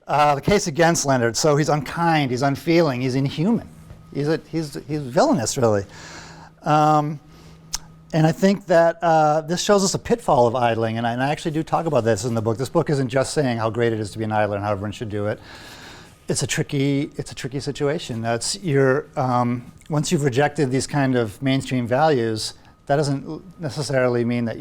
The case against Leonard. So he's unkind, he's unfeeling, he's inhuman. He's villainous, really. And I think that this shows us a pitfall of idling, and I actually do talk about this in the book. This book isn't just saying how great it is to be an idler and how everyone should do it. It's a tricky situation. That's once you've rejected these kind of mainstream values, that doesn't necessarily mean that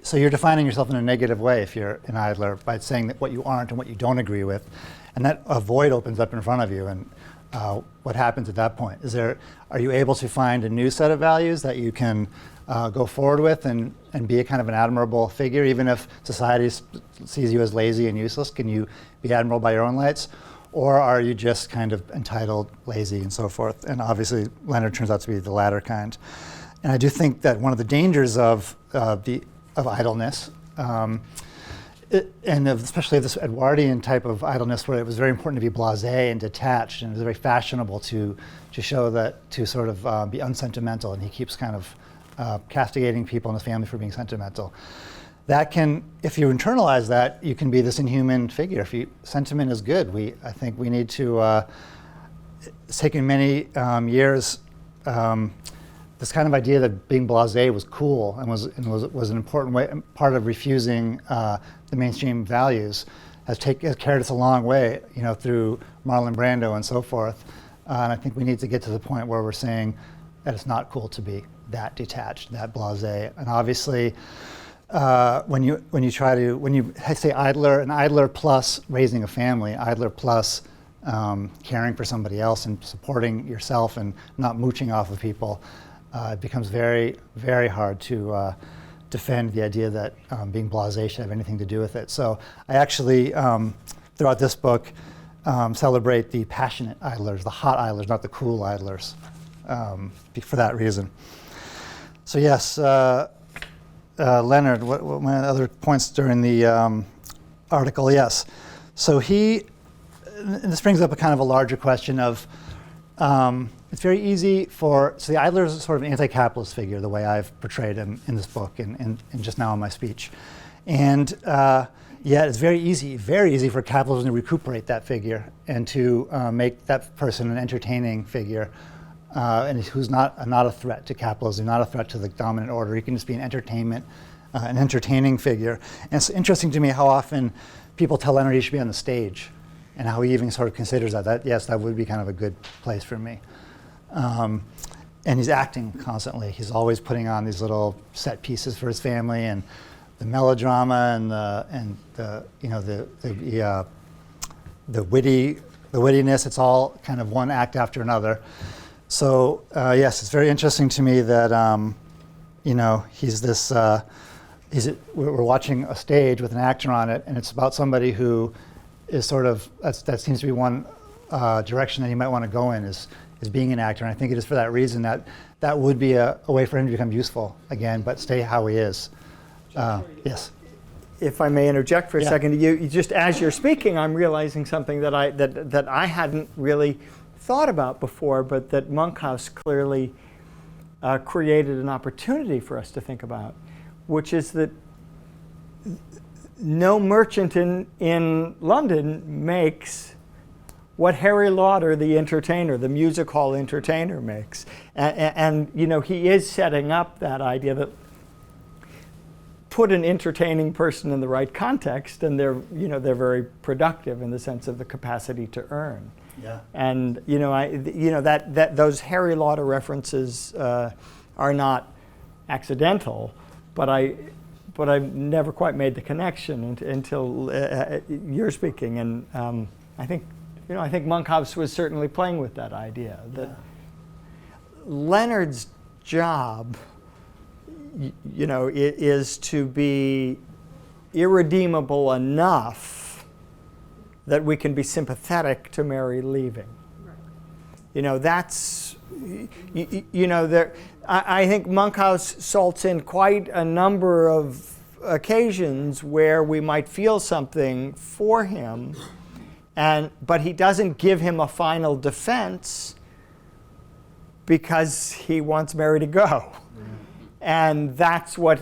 so you're defining yourself in a negative way if you're an idler by saying that what you aren't and what you don't agree with, and that a void opens up in front of you. And what happens at that point? Are you able to find a new set of values that you can go forward with and be a kind of an admirable figure, even if society sees you as lazy and useless? Can you be admirable by your own lights? Or are you just kind of entitled, lazy, and so forth? And obviously, Leonard turns out to be the latter kind. And I do think that one of the dangers of idleness, especially of this Edwardian type of idleness, where it was very important to be blasé and detached, and it was very fashionable to show that, to sort of be unsentimental, and he keeps kind of castigating people in his family for being sentimental. That can, if you internalize that, you can be this inhuman figure. Sentiment is good. I think we need to, it's taken many years, this kind of idea that being blasé was cool and was an important part of refusing the mainstream values has carried us a long way, through Marlon Brando and so forth. And I think we need to get to the point where we're saying that it's not cool to be that detached, that blasé. And obviously, when you say idler, an idler plus raising a family, idler plus caring for somebody else and supporting yourself and not mooching off of people, it becomes very, very hard to defend the idea that being blasé should have anything to do with it. So I actually, throughout this book, celebrate the passionate idlers, the hot idlers, not the cool idlers, for that reason. So yes, Leonard, what my other points during the article? Yes. So and this brings up a kind of a larger question of, it's very easy so the idler is sort of an anti-capitalist figure, the way I've portrayed him in this book and just now in my speech. And yet it's very easy for capitalism to recuperate that figure and to make that person an entertaining figure, and who's not a threat to capitalism, not a threat to the dominant order. He can just be an entertaining figure. And it's interesting to me how often people tell Leonard he should be on the stage, and how he even sort of considers that yes, that would be kind of a good place for me. And he's acting constantly. He's always putting on these little set pieces for his family, and the melodrama and the wittiness. It's all kind of one act after another. So yes, it's very interesting to me that he's this. We're watching a stage with an actor on it, and it's about somebody who is sort of that seems to be one direction that he might want to go in is being an actor. And I think it is for that reason that would be a way for him to become useful again, but stay how he is. Yes. If I may interject for a second, you just as you're speaking, I'm realizing something that I hadn't really thought about before, but that Monkhouse clearly created an opportunity for us to think about, which is that no merchant in London makes what Harry Lauder, the entertainer, the music hall entertainer, makes. And he is setting up that idea that put an entertaining person in the right context, and they're very productive in the sense of the capacity to earn. Yeah. And that those Harry Lauder references are not accidental, but I've never quite made the connection until you're speaking, and I think Monkhouse was certainly playing with that idea that Leonard's job, is to be irredeemable enough that we can be sympathetic to Mary leaving. Right. That's there. I think Monkhouse salts in quite a number of occasions where we might feel something for him, but he doesn't give him a final defense because he wants Mary to go. And that's why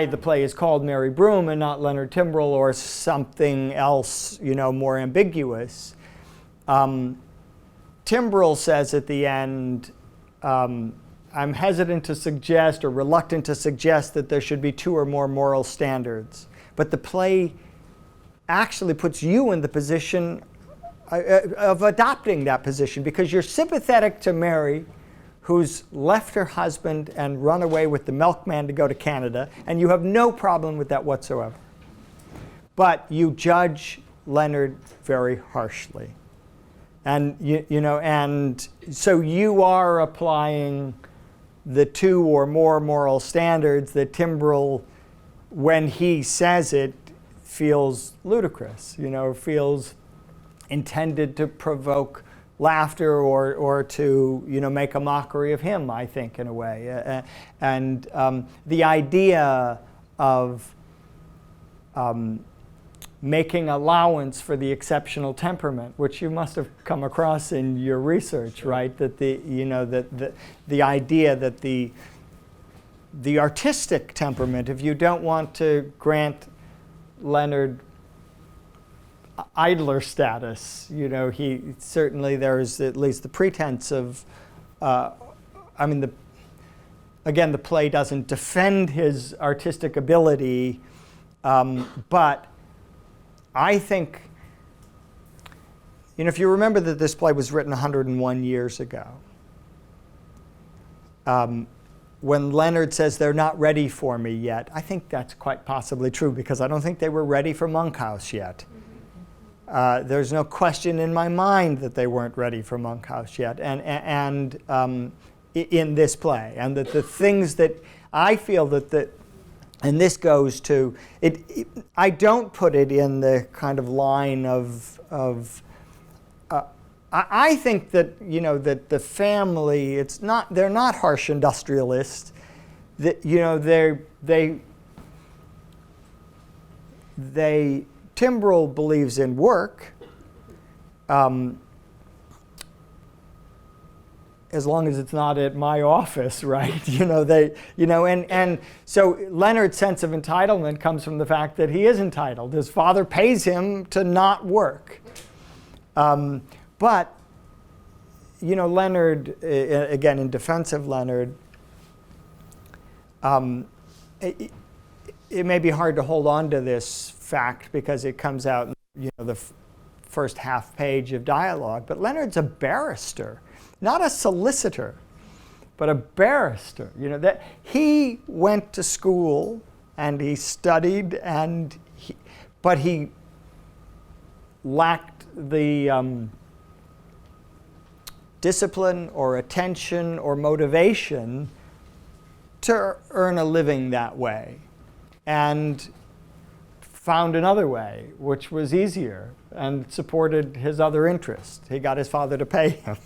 the play is called Mary Broome and not Leonard Timbrell or something else, more ambiguous. Timbrell says at the end, I'm hesitant to suggest or reluctant to suggest that there should be 2 or more moral standards. But the play actually puts you in the position of adopting that position, because you're sympathetic to Mary, who's left her husband and run away with the milkman to go to Canada, and you have no problem with that whatsoever. But you judge Leonard very harshly. And and so you are applying the 2 or more moral standards that Timbrell, when he says it, feels ludicrous, feels intended to provoke laughter or to make a mockery of him, I think, in a way. And the idea of making allowance for the exceptional temperament, which you must have come across in your research, right? That the idea that the artistic temperament, if you don't want to grant Leonard idler status, he certainly, there's at least the pretense of, again, the play doesn't defend his artistic ability, but I think, if you remember that this play was written 101 years ago, when Leonard says they're not ready for me yet, I think that's quite possibly true, because I don't think they were ready for Monkhouse yet. There's no question in my mind that they weren't ready for Monkhouse yet, and in this play, and that the things that I feel that and this goes to it, I don't put it in the kind of line of I think that that the family, they're not harsh industrialists. That they Timbrell believes in work, as long as it's not at my office, right? And so Leonard's sense of entitlement comes from the fact that he is entitled. His father pays him to not work. But Leonard, again, in defense of Leonard, it may be hard to hold on to this fact because it comes out in the first half page of dialogue. But Leonard's a barrister, not a solicitor, but a barrister. That he went to school and he studied, but he lacked the discipline or attention or motivation to earn a living that way, and found another way which was easier and supported his other interests. He got his father to pay him.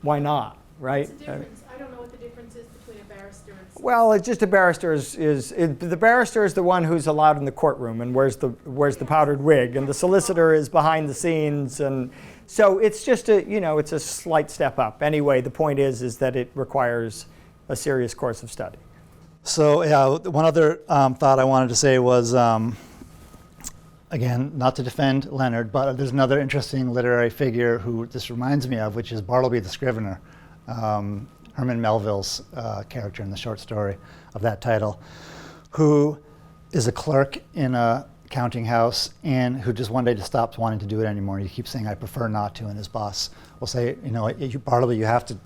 Why not, right? What's the difference? I don't know what the difference is between a barrister and a well, it's just a barrister the barrister is the one who's allowed in the courtroom and wears the powdered wig, and the solicitor is behind the scenes, and so it's just it's a slight step up. Anyway, the point is that it requires a serious course of study. So yeah, one other thought I wanted to say was, again, not to defend Leonard, but there's another interesting literary figure who this reminds me of, which is Bartleby the Scrivener, Herman Melville's character in the short story of that title, who is a clerk in a counting house and who just one day just stops wanting to do it anymore. He keeps saying, "I prefer not to," and his boss will say, Bartleby, you have to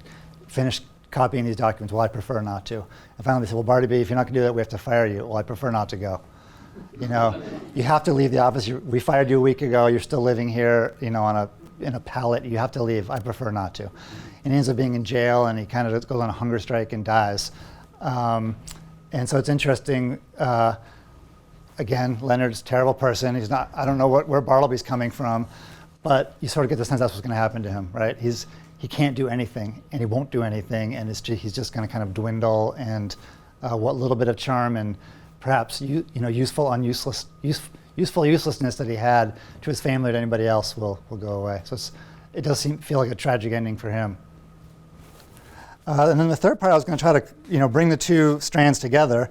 finish copying these documents. Well, I prefer not to. And finally they say, well, Bartleby, if you're not going to do that, we have to fire you. Well, I prefer not to go. You have to leave the office. We fired you a week ago. You're still living here, in a pallet. You have to leave. I prefer not to. And he ends up being in jail, and he kind of goes on a hunger strike and dies. And so it's interesting. Again, Leonard's a terrible person. He's not. I don't know where Bartleby's coming from, but you sort of get the sense that's what's going to happen to him, right? He can't do anything, and he won't do anything, and he's just going to kind of dwindle, and what little bit of charm and perhaps useful uselessness that he had to his family or to anybody else will go away. So it does feel like a tragic ending for him. And then the third part, I was going to try to bring the two strands together,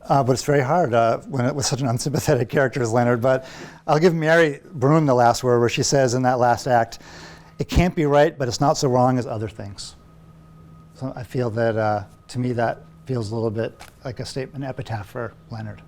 but it's very hard when it was such an unsympathetic character as Leonard. But I'll give Mary Broome the last word, where she says in that last act, "It can't be right, but it's not so wrong as other things." So I feel that, to me, that feels a little bit like a statement, epitaph for Leonard.